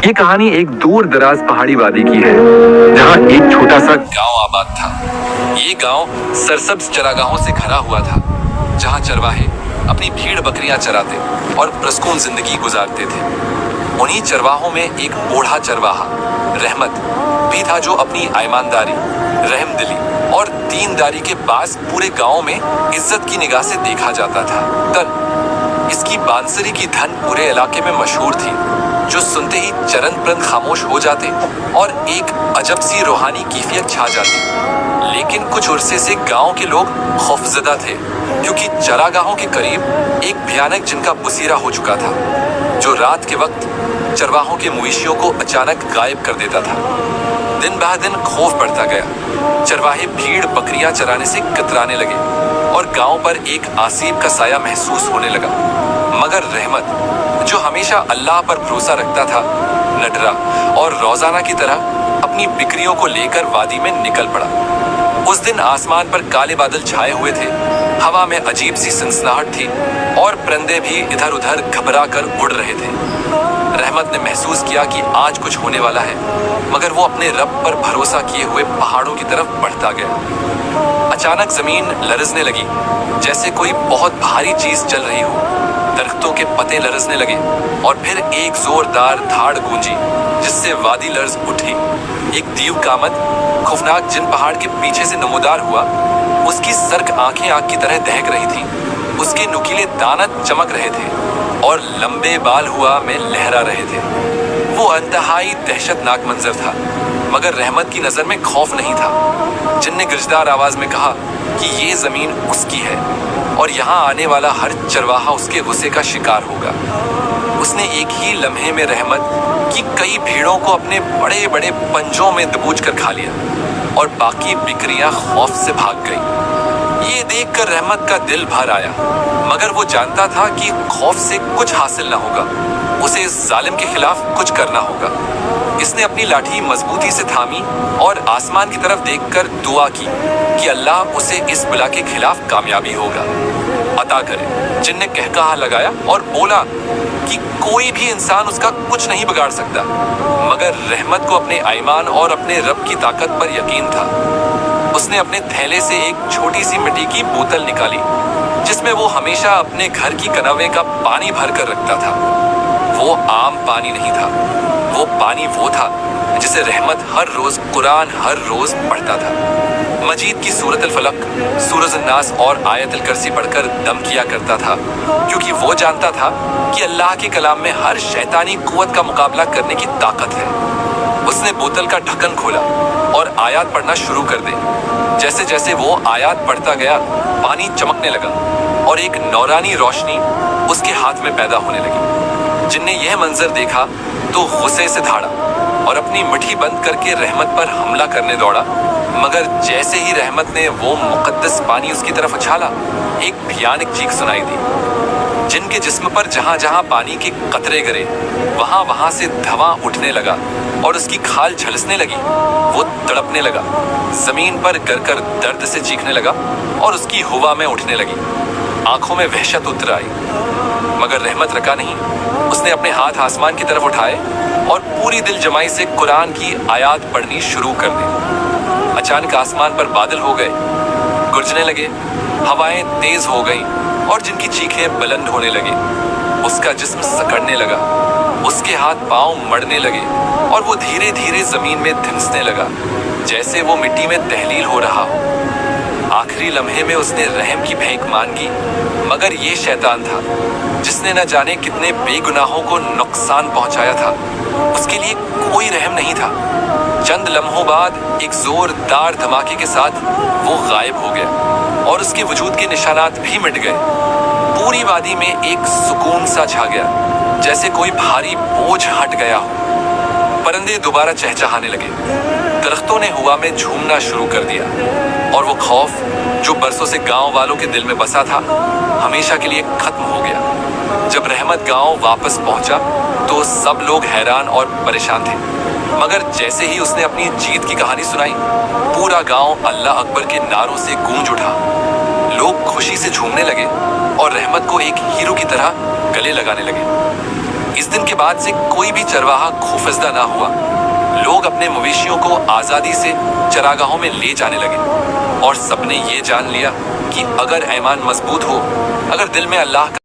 ये कहानी एक दूर दराज पहाड़ी वादी की है जहाँ एक छोटा सा गांव आबाद था। ये गांव सरसब्ज चरागाहों से घिरा हुआ था, जहाँ चरवाहे अपनी भीड़ बकरियां चराते और प्रसकून जिंदगी गुजारते थे। उन्हीं चरवाहों में एक बूढ़ा चरवाहा रहमत भी था, जो अपनी ईमानदारी, रहमदिली और दीनदारी के पास पूरे गांव में इज्जत की निगाह से देखा जाता था। इसकी बांसुरी की धन पूरे इलाके में मशहूर थी, जो सुनते ही चरण प्रंत खामोश हो जाते और एक अजब सी रूहानी कैफियत छा जाती। लेकिन कुछ अरसे से गांव के लोग खौफजदा थे, क्योंकि चरागाहों के करीब एक भयानक जिन का बसेरा हो चुका था, जो रात के वक्त चरवाहों के मवेशियों को अचानक गायब कर देता था। दिन ब दिन खौफ बढ़ता गया। चरवाहे भीड़ बकरियां चराने से कतराने लगे और गांव पर एक आसिब का साया महसूस होने लगा। मगर रहमत, जो हमेशा अल्लाह पर भरोसा रखता था, न डरा और रोजाना की तरह अपनी बिक्रियों को लेकर वादी में निकल पड़ा। उस दिन आसमान पर काले बादल छाए हुए थे, हवा में अजीब सी सनसनाहट थी और परिंदे भी इधर उधर घबरा कर उड़ रहे थे। रहमत ने महसूस किया कि आज कुछ होने वाला है, मगर वो अपने रब पर भरोसा किए हुए पहाड़ों की तरफ बढ़ता गया। अचानक जमीन लरजने लगी, जैसे कोई बहुत भारी चीज चल रही हो। दरख्तों के पत्ते लरजने लगे और फिर एक जोरदार धाड़ गूंजी, जिससे वादी लर्ज उठी। एक दीव कामत खौफनाक जिन पहाड़ के पीछे से नमूदार हुआ। उसकी सर्क आंखें आग की तरह दहक रही थी, उसके नुकीले दांत चमक रहे थे और लंबे बाल हवा में लहरा रहे थे। वो इंतहाई दहशतनाक मंजर था, मगर रहमत की नजर में खौफ नहीं था। जिन ने गिरजदार आवाज में कहा कि ये जमीन उसकी है और यहाँ आने वाला हर चरवाहा उसके गुस्से का शिकार होगा। उसने एक ही लम्हे में रहमत की कई भीड़ों को अपने बड़े बड़े पंजों में दबोच कर खा लिया और बाकी बिक्रियां खौफ से भाग गई। ये देखकर रहमत का दिल भर आया, मगर वो जानता था कि खौफ से कुछ हासिल ना होगा। उसे इस जालिम के खिलाफ कुछ करना होगा। इसने अपनी लाठी मजबूती से थामी और आसमान की तरफ देखकर दुआ की कि अल्लाह उसे इस बला के खिलाफ कामयाबी होगा अता करे। जिन ने कहकहा लगाया और बोला कि कोई भी इंसान उसका कुछ नहीं बिगाड़ सकता, मगर रहमत को अपने ईमान और अपने रब की ताकत पर यकीन था। उसने अपने थैले से एक छोटी सी मिट्टी की बोतल निकाली, जिसमें वो हमेशा अपने घर की कनवे का पानी भर कर रखता था। वो आम पानी नहीं था, वो पानी वो था जिसे रहमत हर रोज कुरान हर रोज पढ़ता था। मजीद की सूरत अल फलक, सूरज अन्नास और आयत अल कुर्सी पढ़कर दम किया करता था, क्योंकि वो जानता था कि अल्लाह के कलाम में हर शैतानी कुव्वत का मुकाबला करने की ताकत है। उसने बोतल का ढक्कन खोला और आयत पढ़ना शुरू कर दी। जैसे जैसे वो आयत पढ़ता गया, पानी चमकने लगा और एक नौरानी रोशनी उसके हाथ में पैदा होने लगी। जिनने यह मंजर देखा तो गुस्से से धाड़ा और अपनी मिठी बंद करके रहमत पर हमला करने दौड़ा। मगर जैसे ही रहमत ने वो मुकद्दस पानी उसकी तरफ उछाला, एक भयानक चीख सुनाई दी। जिनके जिस्म पर जहां जहां पानी के कतरे गिरे, वहां वहां से धवां उठने लगा और उसकी खाल झलसने लगी। वो तड़पने लगा, जमीन पर गिरकर दर्द से चीखने लगा और उसकी हुआ में उठने लगी। आंखों में वहशत उतर आई, मगर रहमत रका नहीं। उसने अपने हाथ आसमान की तरफ उठाए और पूरी दिल जमाई से कुरान की आयत पढ़नी शुरू कर दी। अचानक आसमान पर बादल हो गए, गरजने लगे, हवाएं तेज हो गईं और जिनकी चीखें बुलंद होने लगी। उसका जिस्म सकड़ने लगा, उसके हाथ पांव मड़ने लगे और वो धीरे धीरे जमीन में धंसने लगा, जैसे वो मिट्टी में तहलील हो रहा हो। आखिरी लम्हे में उसने रहम की भीख मांगी, मगर ये शैतान था जिसने न जाने कितने बेगुनाहों को नुकसान पहुंचाया था। उसके लिए कोई रहम नहीं था। चंद लम्हों बाद एक जोरदार धमाके के साथ वो गायब हो गया और उसके वजूद के निशानात भी मिट गए। पूरी वादी में एक सुकून सा छा गया, जैसे कोई भारी बोझ हट गया हो। परिंदे दोबारा चहचहाने लगे, दरख्तों ने हवा में झूमना शुरू कर दिया और वो खौफ जो बरसों से गांव वालों के दिल में बसा था, हमेशा के लिए खत्म हो गया। जब रहमत गांव वापस पहुंचा तो सब लोग हैरान और परेशान थे, मगर जैसे ही उसने अपनी जीत की कहानी सुनाई, पूरा गांव अल्लाह अकबर के नारों से गूंज उठा। लोग खुशी से झूमने लगे और रहमत को एक हीरो की तरह गले लगाने लगे। इस दिन के बाद से कोई भी चरवाहा खौफजदा ना हुआ। लोग अपने मवेशियों को आजादी से चरागाहों में ले जाने लगे और सबने ये जान लिया कि अगर ईमान मजबूत हो, अगर दिल में अल्लाह